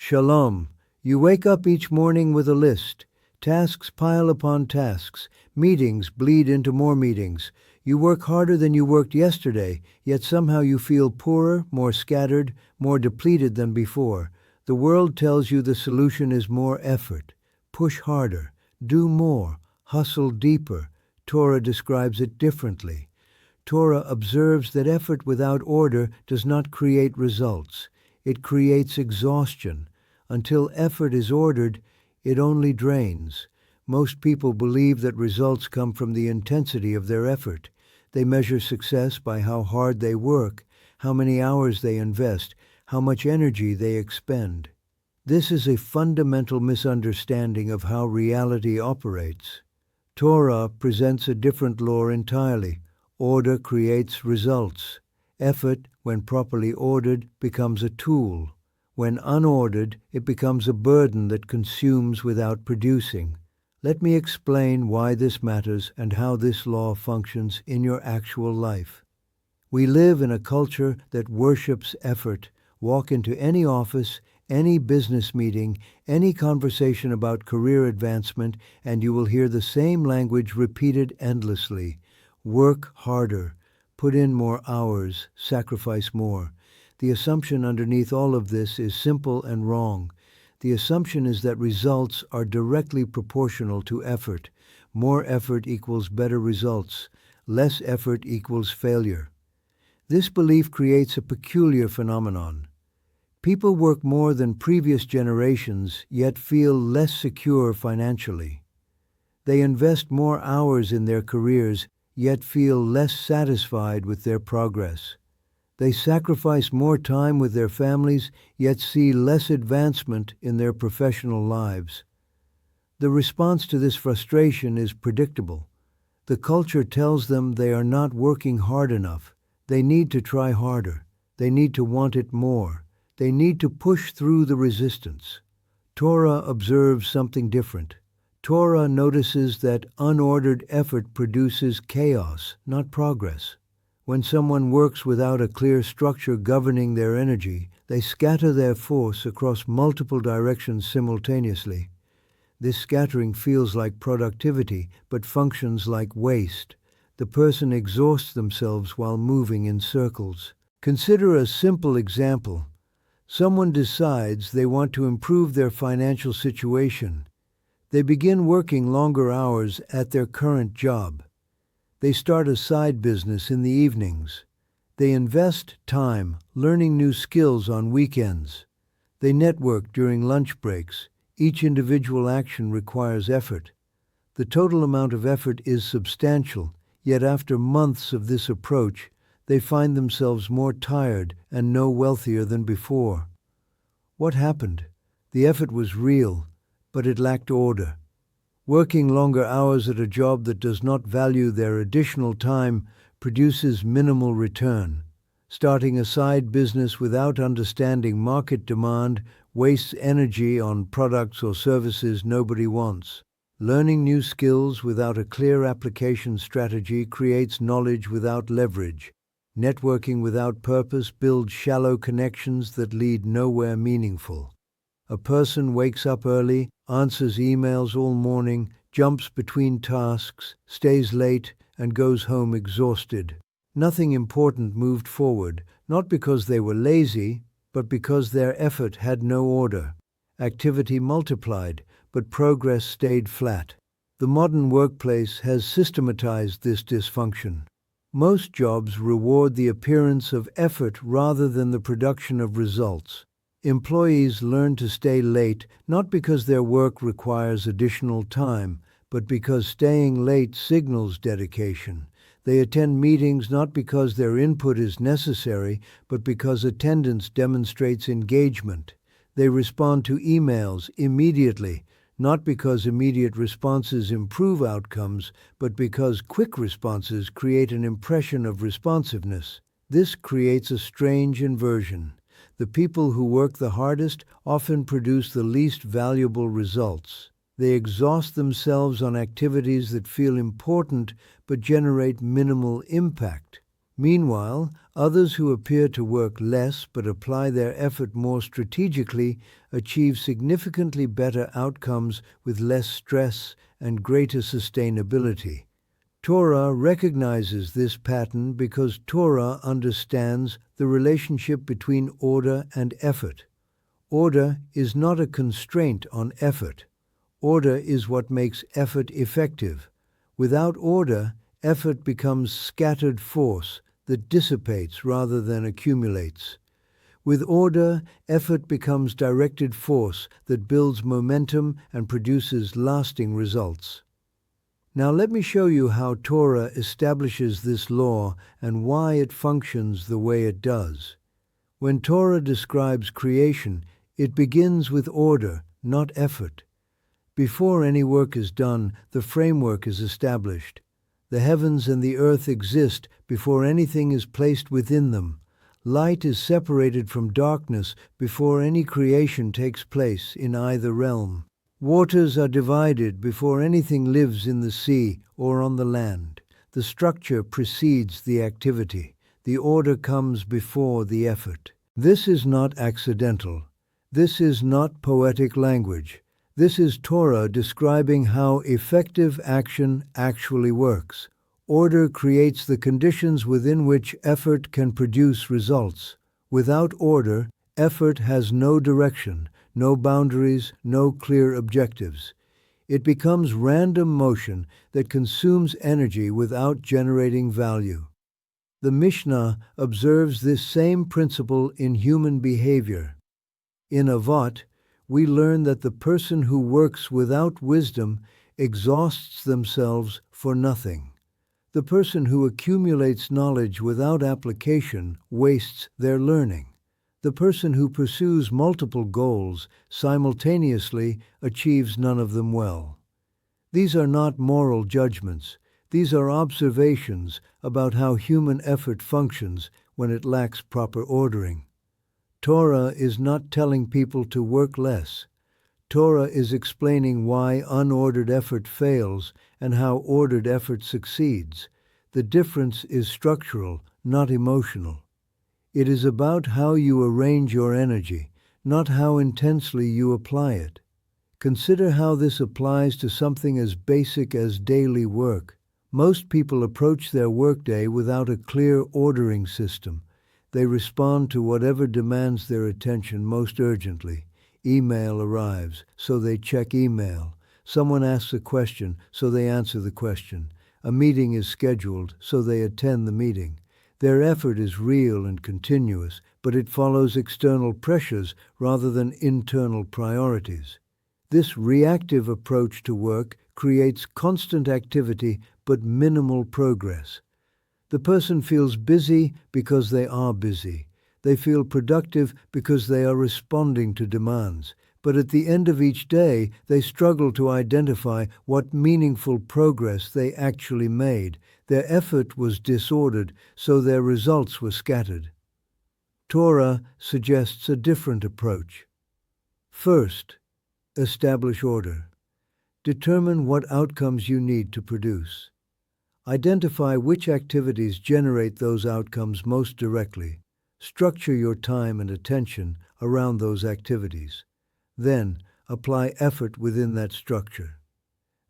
Shalom. You wake up each morning with a list. Tasks pile upon tasks. Meetings bleed into more meetings. You work harder than you worked yesterday, yet somehow you feel poorer, more scattered, more depleted than before. The world tells you the solution is more effort. Push harder. Do more. Hustle deeper. Torah describes it differently. Torah observes that effort without order does not create results. It creates exhaustion. Until effort is ordered, it only drains. Most people believe that results come from the intensity of their effort. They measure success by how hard they work, how many hours they invest, how much energy they expend. This is a fundamental misunderstanding of how reality operates. Torah presents a different law entirely. Order creates results. Effort, when properly ordered, becomes a tool. When unordered, it becomes a burden that consumes without producing. Let me explain why this matters and how this law functions in your actual life. We live in a culture that worships effort. Walk into any office, any business meeting, any conversation about career advancement, and you will hear the same language repeated endlessly. Work harder. Put in more hours. Sacrifice more. The assumption underneath all of this is simple and wrong. The assumption is that results are directly proportional to effort. More effort equals better results. Less effort equals failure. This belief creates a peculiar phenomenon. People work more than previous generations, yet feel less secure financially. They invest more hours in their careers, yet feel less satisfied with their progress. They sacrifice more time with their families, yet see less advancement in their professional lives. The response to this frustration is predictable. The culture tells them they are not working hard enough. They need to try harder. They need to want it more. They need to push through the resistance. Torah observes something different. Torah notices that unordered effort produces chaos, not progress. When someone works without a clear structure governing their energy, they scatter their force across multiple directions simultaneously. This scattering feels like productivity, but functions like waste. The person exhausts themselves while moving in circles. Consider a simple example. Someone decides they want to improve their financial situation. They begin working longer hours at their current job. They start a side business in the evenings. They invest time learning new skills on weekends. They network during lunch breaks. Each individual action requires effort. The total amount of effort is substantial, yet after months of this approach, they find themselves more tired and no wealthier than before. What happened? The effort was real, but it lacked order. Working longer hours at a job that does not value their additional time produces minimal return. Starting a side business without understanding market demand wastes energy on products or services nobody wants. Learning new skills without a clear application strategy creates knowledge without leverage. Networking without purpose builds shallow connections that lead nowhere meaningful. A person wakes up early, answers emails all morning, jumps between tasks, stays late, and goes home exhausted. Nothing important moved forward, not because they were lazy, but because their effort had no order. Activity multiplied, but progress stayed flat. The modern workplace has systematized this dysfunction. Most jobs reward the appearance of effort rather than the production of results. Employees learn to stay late not because their work requires additional time, but because staying late signals dedication. They attend meetings not because their input is necessary, but because attendance demonstrates engagement. They respond to emails immediately, not because immediate responses improve outcomes, but because quick responses create an impression of responsiveness. This creates a strange inversion. The people who work the hardest often produce the least valuable results. They exhaust themselves on activities that feel important but generate minimal impact. Meanwhile, others who appear to work less but apply their effort more strategically achieve significantly better outcomes with less stress and greater sustainability. Torah recognizes this pattern because Torah understands the relationship between order and effort. Order is not a constraint on effort. Order is what makes effort effective. Without order, effort becomes scattered force that dissipates rather than accumulates. With order, effort becomes directed force that builds momentum and produces lasting results. Now let me show you how Torah establishes this law and why it functions the way it does. When Torah describes creation, it begins with order, not effort. Before any work is done, the framework is established. The heavens and the earth exist before anything is placed within them. Light is separated from darkness before any creation takes place in either realm. Waters are divided before anything lives in the sea or on the land. The structure precedes the activity. The order comes before the effort. This is not accidental. This is not poetic language. This is Torah describing how effective action actually works. Order creates the conditions within which effort can produce results. Without order, effort has no direction, no boundaries, no clear objectives. It becomes random motion that consumes energy without generating value. The Mishnah observes this same principle in human behavior. In Avot, we learn that the person who works without wisdom exhausts themselves for nothing. The person who accumulates knowledge without application wastes their learning. The person who pursues multiple goals simultaneously achieves none of them well. These are not moral judgments. These are observations about how human effort functions when it lacks proper ordering. Torah is not telling people to work less. Torah is explaining why unordered effort fails and how ordered effort succeeds. The difference is structural, not emotional. It is about how you arrange your energy, not how intensely you apply it. Consider how this applies to something as basic as daily work. Most people approach their workday without a clear ordering system. They respond to whatever demands their attention most urgently. Email arrives, so they check email. Someone asks a question, so they answer the question. A meeting is scheduled, so they attend the meeting. Their effort is real and continuous, but it follows external pressures rather than internal priorities. This reactive approach to work creates constant activity but minimal progress. The person feels busy because they are busy. They feel productive because they are responding to demands. But at the end of each day, they struggle to identify what meaningful progress they actually made. Their effort was disordered, so their results were scattered. Torah suggests a different approach. First, establish order. Determine what outcomes you need to produce. Identify which activities generate those outcomes most directly. Structure your time and attention around those activities. Then, apply effort within that structure.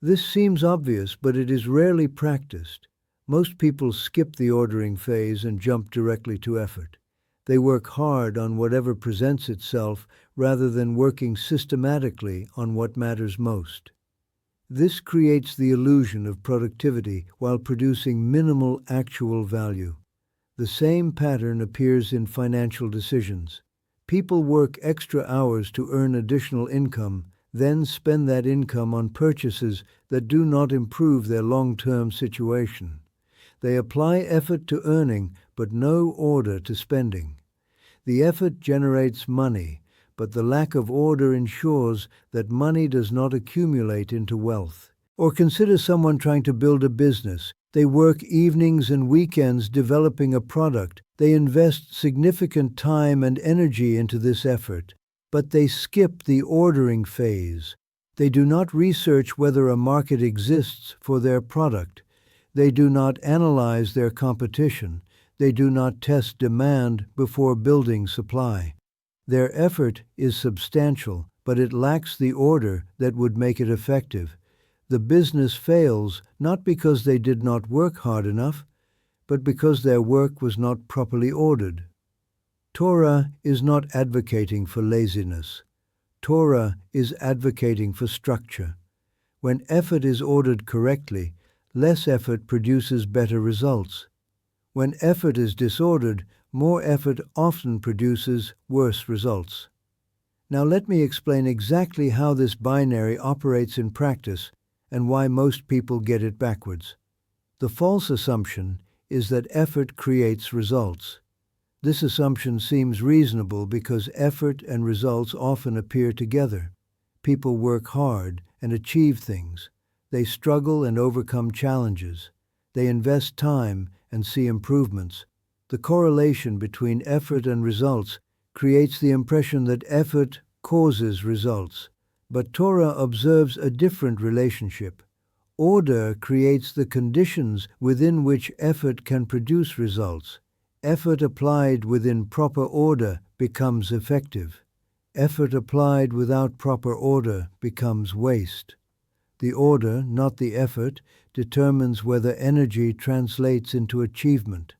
This seems obvious, but it is rarely practiced. Most people skip the ordering phase and jump directly to effort. They work hard on whatever presents itself rather than working systematically on what matters most. This creates the illusion of productivity while producing minimal actual value. The same pattern appears in financial decisions. People work extra hours to earn additional income, then spend that income on purchases that do not improve their long-term situation. They apply effort to earning, but no order to spending. The effort generates money, but the lack of order ensures that money does not accumulate into wealth. Or consider someone trying to build a business. They work evenings and weekends developing a product. They invest significant time and energy into this effort, but they skip the ordering phase. They do not research whether a market exists for their product. They do not analyze their competition. They do not test demand before building supply. Their effort is substantial, but it lacks the order that would make it effective. The business fails not because they did not work hard enough, but because their work was not properly ordered. Torah is not advocating for laziness. Torah is advocating for structure. When effort is ordered correctly, less effort produces better results. When effort is disordered, more effort often produces worse results. Now let me explain exactly how this binary operates in practice and why most people get it backwards. The false assumption is that effort creates results. This assumption seems reasonable because effort and results often appear together. People work hard and achieve things. They struggle and overcome challenges. They invest time and see improvements. The correlation between effort and results creates the impression that effort causes results. But Torah observes a different relationship. Order creates the conditions within which effort can produce results. Effort applied within proper order becomes effective. Effort applied without proper order becomes waste. The order, not the effort, determines whether energy translates into achievement.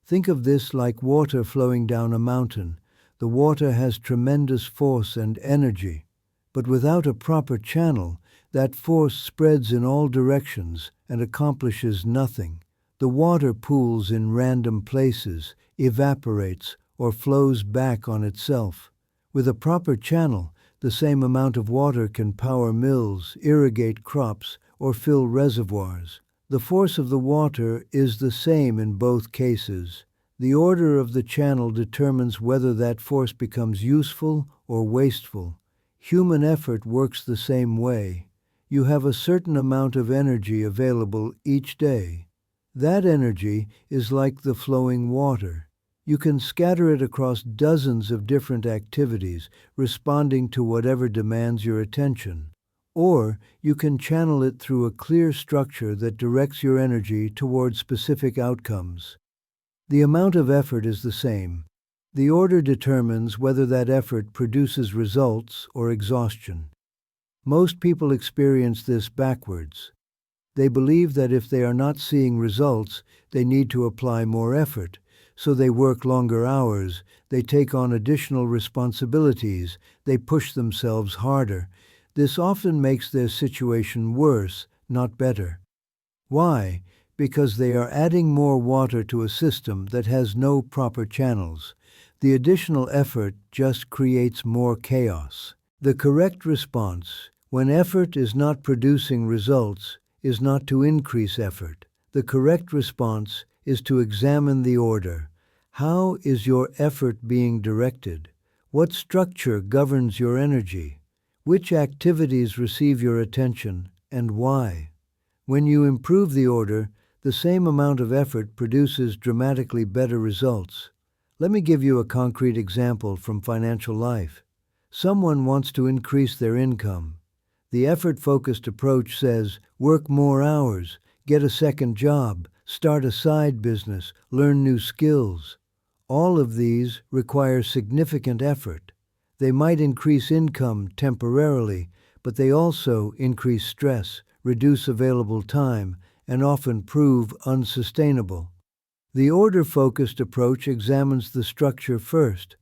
Think of this like water flowing down a mountain. The water has tremendous force and energy, but without a proper channel, that force spreads in all directions and accomplishes nothing. The water pools in random places, evaporates, or flows back on itself. With a proper channel, the same amount of water can power mills, irrigate crops, or fill reservoirs. The force of the water is the same in both cases. The order of the channel determines whether that force becomes useful or wasteful. Human effort works the same way. You have a certain amount of energy available each day. That energy is like the flowing water. You can scatter it across dozens of different activities, responding to whatever demands your attention. Or you can channel it through a clear structure that directs your energy toward specific outcomes. The amount of effort is the same. The order determines whether that effort produces results or exhaustion. Most people experience this backwards. They believe that if they are not seeing results, they need to apply more effort. So they work longer hours, they take on additional responsibilities, they push themselves harder. This often makes their situation worse, not better. Why? Because they are adding more water to a system that has no proper channels. The additional effort just creates more chaos. The correct response, when effort is not producing results, is not to increase effort. The correct response is to examine the order. How is your effort being directed? What structure governs your energy? Which activities receive your attention, and why? When you improve the order, the same amount of effort produces dramatically better results. Let me give you a concrete example from financial life. Someone wants to increase their income. The effort-focused approach says, work more hours, get a second job, start a side business, learn new skills. All of these require significant effort. They might increase income temporarily, but they also increase stress, reduce available time, and often prove unsustainable. The order-focused approach examines the structure first.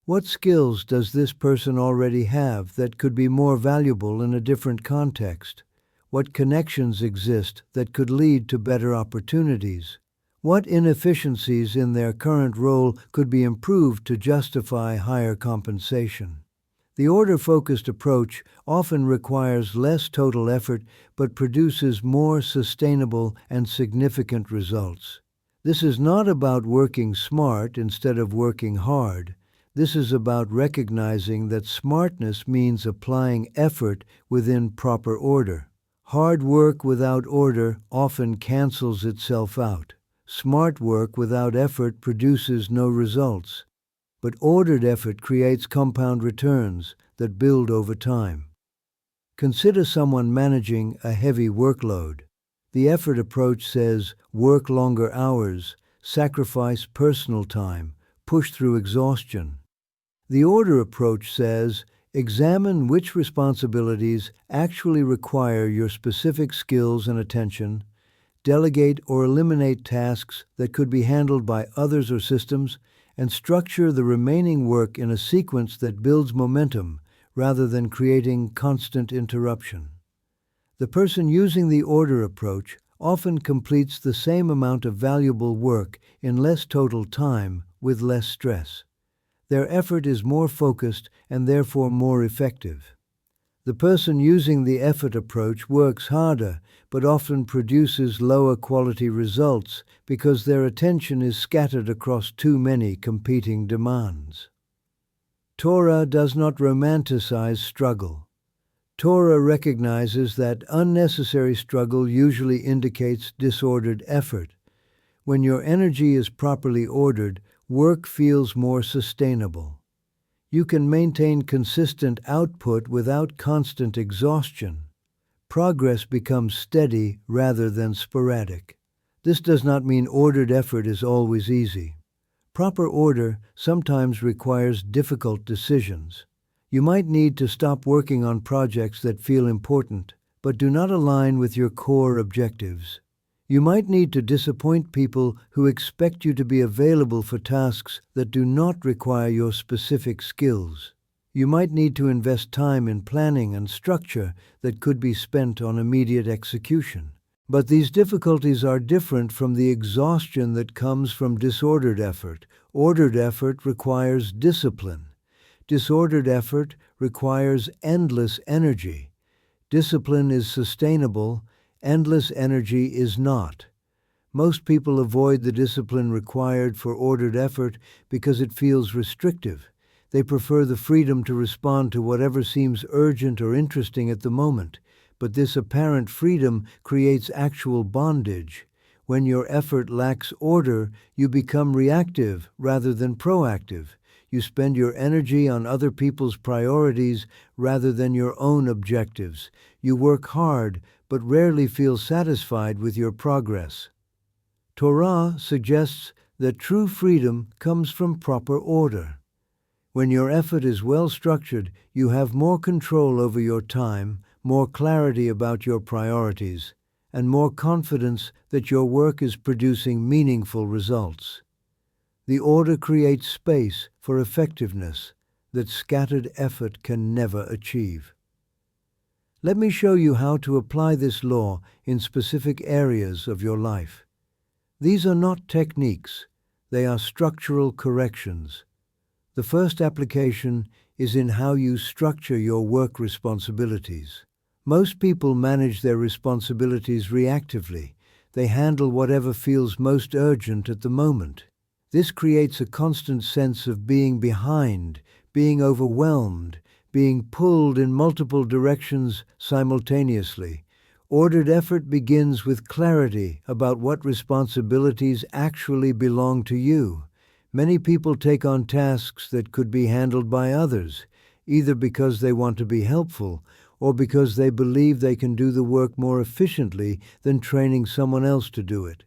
What skills does this person already have that could be more valuable in a different context? What connections exist that could lead to better opportunities? What inefficiencies in their current role could be improved to justify higher compensation? The order-focused approach often requires less total effort but produces more sustainable and significant results. This is not about working smart instead of working hard. This is about recognizing that smartness means applying effort within proper order. Hard work without order often cancels itself out. Smart work without effort produces no results. But ordered effort creates compound returns that build over time. Consider someone managing a heavy workload. The effort approach says, work longer hours, sacrifice personal time, push through exhaustion. The order approach says, examine which responsibilities actually require your specific skills and attention, delegate or eliminate tasks that could be handled by others or systems, and structure the remaining work in a sequence that builds momentum rather than creating constant interruption. The person using the order approach often completes the same amount of valuable work in less total time with less stress. Their effort is more focused and therefore more effective. The person using the effort approach works harder but often produces lower quality results because their attention is scattered across too many competing demands. Torah does not romanticize struggle. Torah recognizes that unnecessary struggle usually indicates disordered effort. When your energy is properly ordered, work feels more sustainable. You can maintain consistent output without constant exhaustion. Progress becomes steady rather than sporadic. This does not mean ordered effort is always easy. Proper order sometimes requires difficult decisions. You might need to stop working on projects that feel important, but do not align with your core objectives. You might need to disappoint people who expect you to be available for tasks that do not require your specific skills. You might need to invest time in planning and structure that could be spent on immediate execution. But these difficulties are different from the exhaustion that comes from disordered effort. Ordered effort requires discipline. Disordered effort requires endless energy. Discipline is sustainable, endless energy is not. Most people avoid the discipline required for ordered effort because it feels restrictive. They prefer the freedom to respond to whatever seems urgent or interesting at the moment, but this apparent freedom creates actual bondage. When your effort lacks order, you become reactive rather than proactive. You spend your energy on other people's priorities rather than your own objectives. You work hard, but rarely feel satisfied with your progress. Torah suggests that true freedom comes from proper order. When your effort is well structured, you have more control over your time, more clarity about your priorities, and more confidence that your work is producing meaningful results. The order creates space for effectiveness that scattered effort can never achieve. Let me show you how to apply this law in specific areas of your life. These are not techniques, they are structural corrections. The first application is in how you structure your work responsibilities. Most people manage their responsibilities reactively. They handle whatever feels most urgent at the moment. This creates a constant sense of being behind, being overwhelmed, being pulled in multiple directions simultaneously. Ordered effort begins with clarity about what responsibilities actually belong to you. Many people take on tasks that could be handled by others, either because they want to be helpful or because they believe they can do the work more efficiently than training someone else to do it.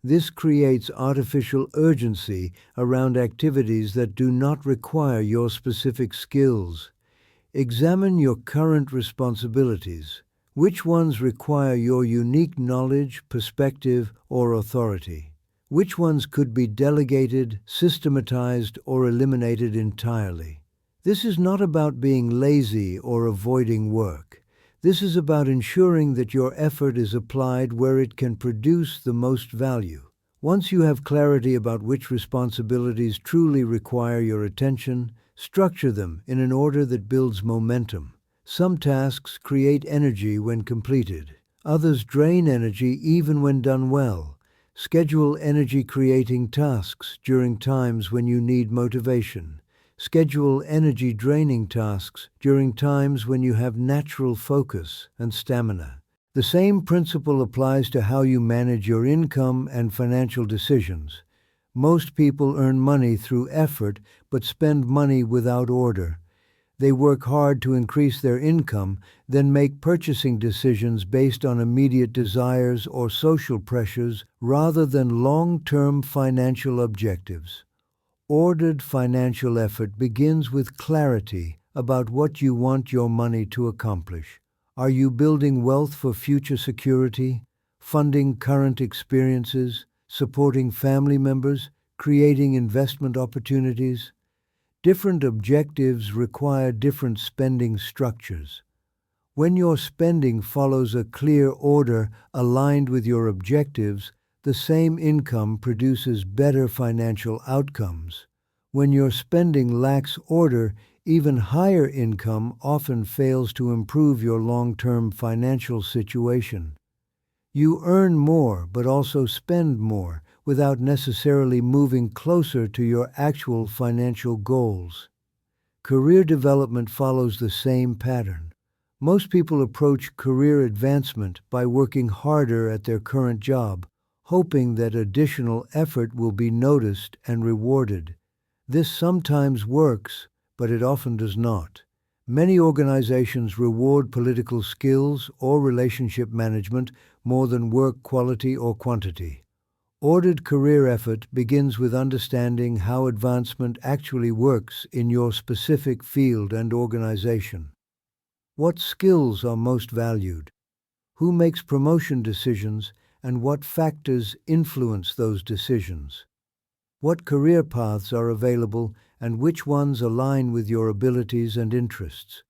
This creates artificial urgency around activities that do not require your specific skills. Examine your current responsibilities. Which ones require your unique knowledge, perspective, or authority? Which ones could be delegated, systematized, or eliminated entirely? This is not about being lazy or avoiding work. This is about ensuring that your effort is applied where it can produce the most value. Once you have clarity about which responsibilities truly require your attention, structure them in an order that builds momentum. Some tasks create energy when completed. Others drain energy even when done well. Schedule energy-creating tasks during times when you need motivation. Schedule energy-draining tasks during times when you have natural focus and stamina. The same principle applies to how you manage your income and financial decisions. Most people earn money through effort but spend money without order. They work hard to increase their income, then make purchasing decisions based on immediate desires or social pressures rather than long-term financial objectives. Ordered financial effort begins with clarity about what you want your money to accomplish. Are you building wealth for future security, funding current experiences, supporting family members, creating investment opportunities? Different objectives require different spending structures. When your spending follows a clear order aligned with your objectives, the same income produces better financial outcomes. When your spending lacks order, even higher income often fails to improve your long-term financial situation. You earn more but also spend more without necessarily moving closer to your actual financial goals. Career development follows the same pattern. Most people approach career advancement by working harder at their current job, hoping that additional effort will be noticed and rewarded. This sometimes works, but it often does not. Many organizations reward political skills or relationship management more than work quality or quantity. Ordered career effort begins with understanding how advancement actually works in your specific field and organization. What skills are most valued? Who makes promotion decisions, and what factors influence those decisions? What career paths are available, and which ones align with your abilities and interests?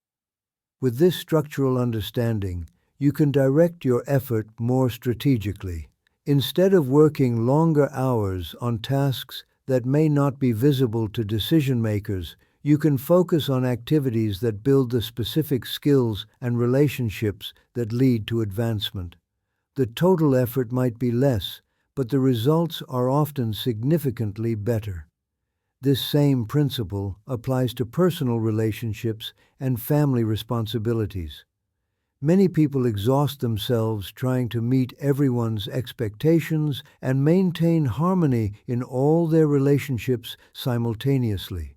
With this structural understanding, you can direct your effort more strategically. Instead of working longer hours on tasks that may not be visible to decision makers, you can focus on activities that build the specific skills and relationships that lead to advancement. The total effort might be less, but the results are often significantly better. This same principle applies to personal relationships and family responsibilities. Many people exhaust themselves trying to meet everyone's expectations and maintain harmony in all their relationships simultaneously.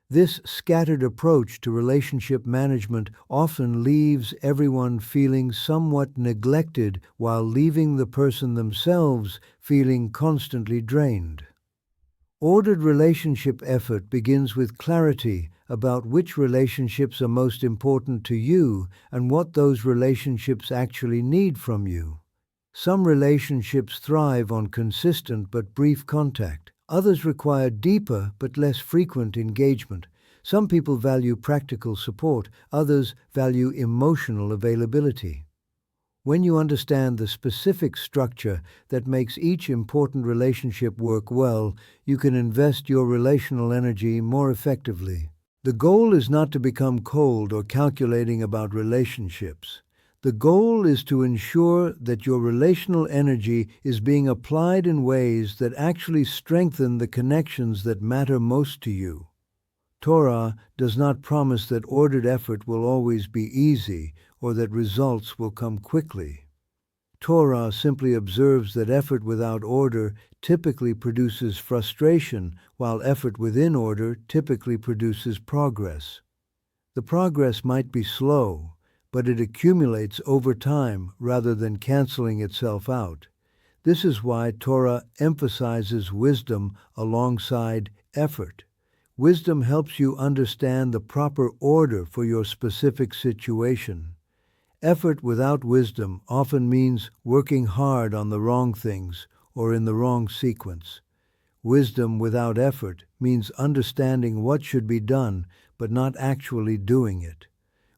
This scattered approach to relationship management often leaves everyone feeling somewhat neglected while leaving the person themselves feeling constantly drained. Ordered relationship effort begins with clarity about which relationships are most important to you and what those relationships actually need from you. Some relationships thrive on consistent but brief contact. Others require deeper but less frequent engagement. Some people value practical support. Others value emotional availability. When you understand the specific structure that makes each important relationship work well, you can invest your relational energy more effectively. The goal is not to become cold or calculating about relationships. The goal is to ensure that your relational energy is being applied in ways that actually strengthen the connections that matter most to you. Torah does not promise that ordered effort will always be easy or that results will come quickly. Torah simply observes that effort without order typically produces frustration, while effort within order typically produces progress. The progress might be slow, but it accumulates over time rather than canceling itself out. This is why Torah emphasizes wisdom alongside effort. Wisdom helps you understand the proper order for your specific situation. Effort without wisdom often means working hard on the wrong things or in the wrong sequence. Wisdom without effort means understanding what should be done but not actually doing it.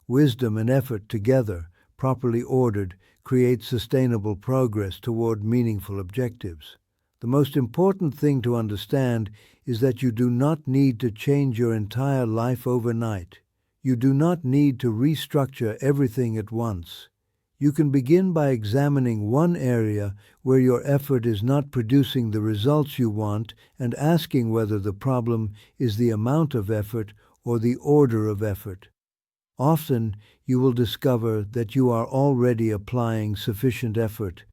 Wisdom and effort together, properly ordered, create sustainable progress toward meaningful objectives. The most important thing to understand is that you do not need to change your entire life overnight. You do not need to restructure everything at once. You can begin by examining one area where your effort is not producing the results you want and asking whether the problem is the amount of effort or the order of effort. Often, you will discover that you are already applying sufficient effort,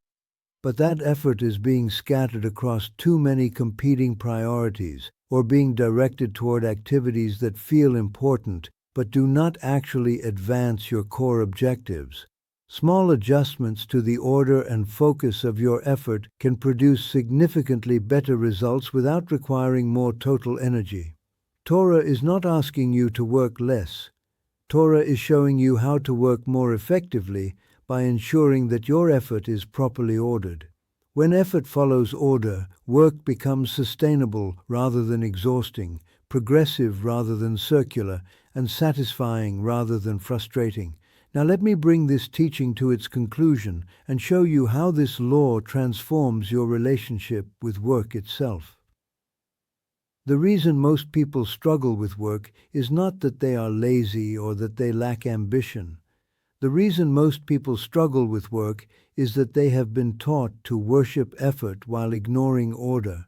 but that effort is being scattered across too many competing priorities or being directed toward activities that feel important but do not actually advance your core objectives. Small adjustments to the order and focus of your effort can produce significantly better results without requiring more total energy. Torah is not asking you to work less. Torah is showing you how to work more effectively by ensuring that your effort is properly ordered. When effort follows order, work becomes sustainable rather than exhausting, progressive rather than circular, and satisfying rather than frustrating. Now let me bring this teaching to its conclusion and show you how this law transforms your relationship with work itself. The reason most people struggle with work is not that they are lazy or that they lack ambition. The reason most people struggle with work is that they have been taught to worship effort while ignoring order.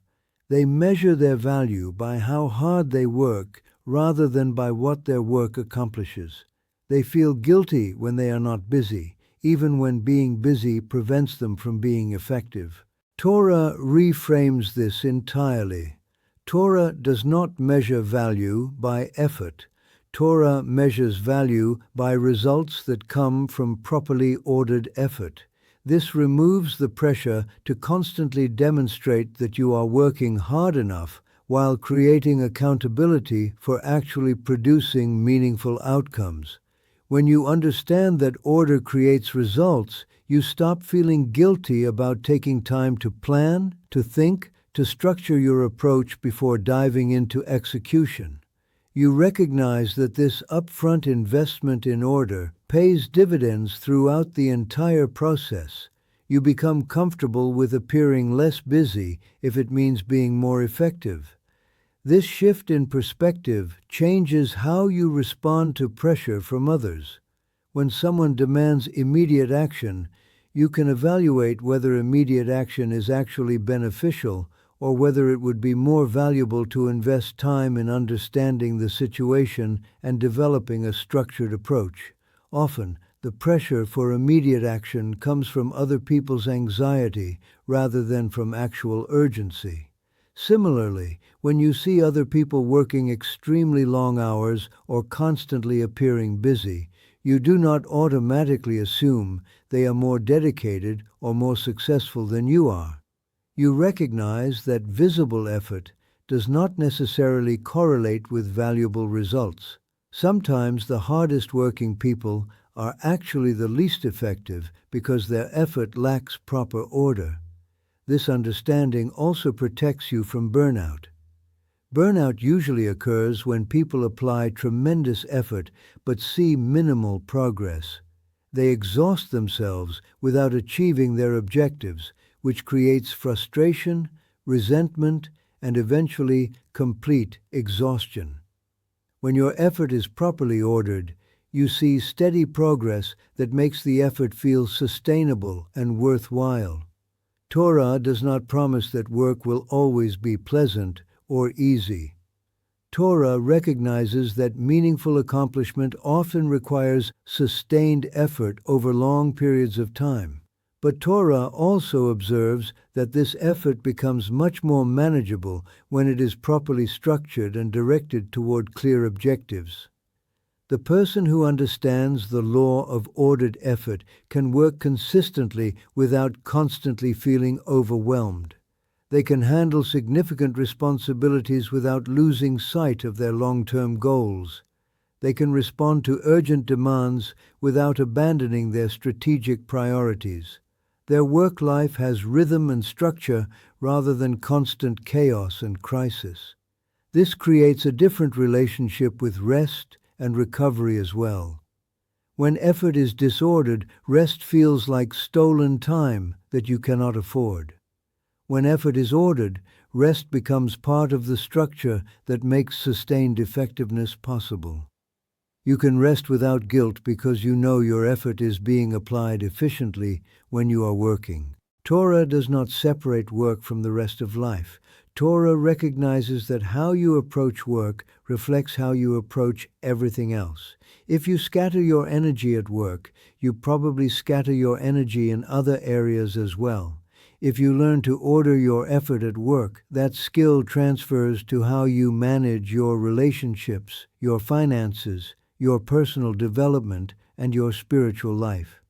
They measure their value by how hard they work rather than by what their work accomplishes. They feel guilty when they are not busy, even when being busy prevents them from being effective. Torah reframes this entirely. Torah does not measure value by effort. Torah measures value by results that come from properly ordered effort. This removes the pressure to constantly demonstrate that you are working hard enough while creating accountability for actually producing meaningful outcomes. When you understand that order creates results, you stop feeling guilty about taking time to plan, to think, to structure your approach before diving into execution. You recognize that this upfront investment in order pays dividends throughout the entire process. You become comfortable with appearing less busy if it means being more effective. This shift in perspective changes how you respond to pressure from others. When someone demands immediate action, you can evaluate whether immediate action is actually beneficial or whether it would be more valuable to invest time in understanding the situation and developing a structured approach. Often, the pressure for immediate action comes from other people's anxiety rather than from actual urgency. Similarly, when you see other people working extremely long hours or constantly appearing busy, you do not automatically assume they are more dedicated or more successful than you are. You recognize that visible effort does not necessarily correlate with valuable results. Sometimes the hardest working people are actually the least effective because their effort lacks proper order. This understanding also protects you from burnout. Burnout usually occurs when people apply tremendous effort but see minimal progress. They exhaust themselves without achieving their objectives, which creates frustration, resentment, and eventually complete exhaustion. When your effort is properly ordered, you see steady progress that makes the effort feel sustainable and worthwhile. Torah does not promise that work will always be pleasant or easy. Torah recognizes that meaningful accomplishment often requires sustained effort over long periods of time. But Torah also observes that this effort becomes much more manageable when it is properly structured and directed toward clear objectives. The person who understands the law of ordered effort can work consistently without constantly feeling overwhelmed. They can handle significant responsibilities without losing sight of their long-term goals. They can respond to urgent demands without abandoning their strategic priorities. Their work life has rhythm and structure rather than constant chaos and crisis. This creates a different relationship with rest and recovery as well. When effort is disordered, rest feels like stolen time that you cannot afford. When effort is ordered, rest becomes part of the structure that makes sustained effectiveness possible. You can rest without guilt because you know your effort is being applied efficiently when you are working. Torah does not separate work from the rest of life. Torah recognizes that how you approach work reflects how you approach everything else. If you scatter your energy at work, you probably scatter your energy in other areas as well. If you learn to order your effort at work, that skill transfers to how you manage your relationships, your finances, your personal development, and your spiritual life.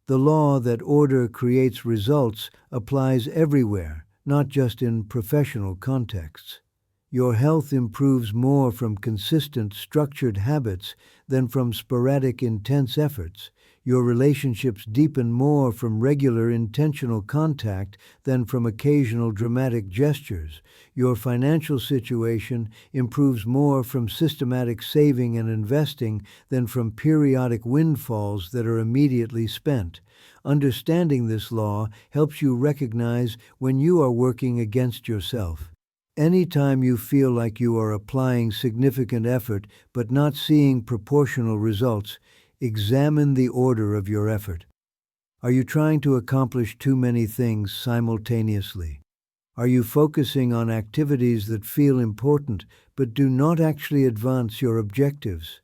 The law that order creates results applies everywhere, not just in professional contexts. Your health improves more from consistent, structured habits than from sporadic, intense efforts. Your relationships deepen more from regular, intentional contact than from occasional dramatic gestures. Your financial situation improves more from systematic saving and investing than from periodic windfalls that are immediately spent. Understanding this law helps you recognize when you are working against yourself. Anytime you feel like you are applying significant effort but not seeing proportional results, examine the order of your effort. Are you trying to accomplish too many things simultaneously? Are you focusing on activities that feel important but do not actually advance your objectives?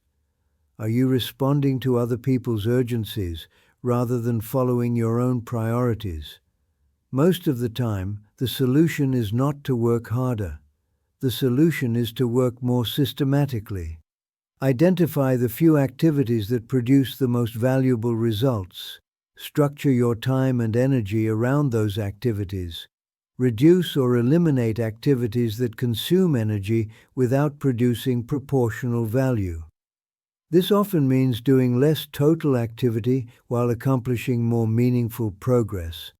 Are you responding to other people's urgencies rather than following your own priorities? Most of the time, the solution is not to work harder. The solution is to work more systematically. Identify the few activities that produce the most valuable results. Structure your time and energy around those activities. Reduce or eliminate activities that consume energy without producing proportional value. This often means doing less total activity while accomplishing more meaningful progress.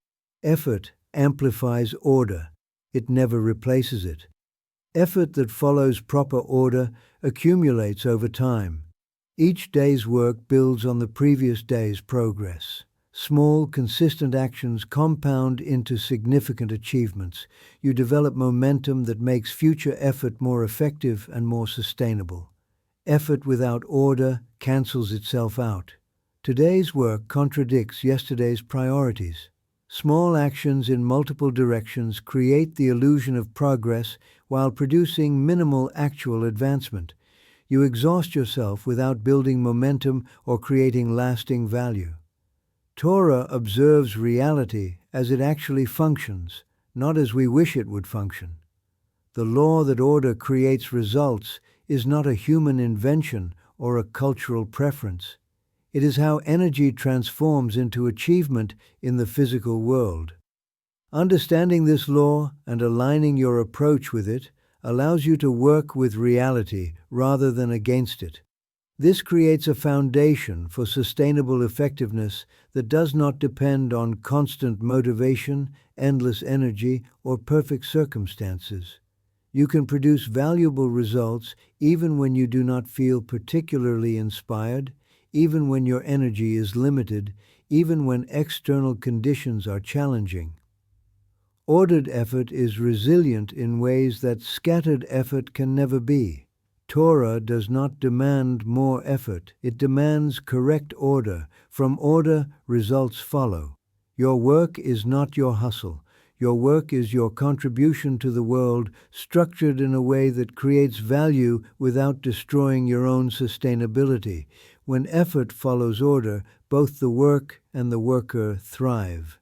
Effort amplifies order. It never replaces it. Effort that follows proper order accumulates over time. Each day's work builds on the previous day's progress. Small, consistent actions compound into significant achievements. You develop momentum that makes future effort more effective and more sustainable. Effort without order cancels itself out. Today's work contradicts yesterday's priorities. Small actions in multiple directions create the illusion of progress while producing minimal actual advancement. You exhaust yourself without building momentum or creating lasting value. Torah observes reality as it actually functions, not as we wish it would function. The law that order creates results is not a human invention or a cultural preference. It is how energy transforms into achievement in the physical world. Understanding this law and aligning your approach with it allows you to work with reality rather than against it. This creates a foundation for sustainable effectiveness that does not depend on constant motivation, endless energy, or perfect circumstances. You can produce valuable results even when you do not feel particularly inspired, even when your energy is limited, even when external conditions are challenging. Ordered effort is resilient in ways that scattered effort can never be. Torah does not demand more effort. It demands correct order. From order, results follow. Your work is not your hustle. Your work is your contribution to the world, structured in a way that creates value without destroying your own sustainability. When effort follows order, both the work and the worker thrive.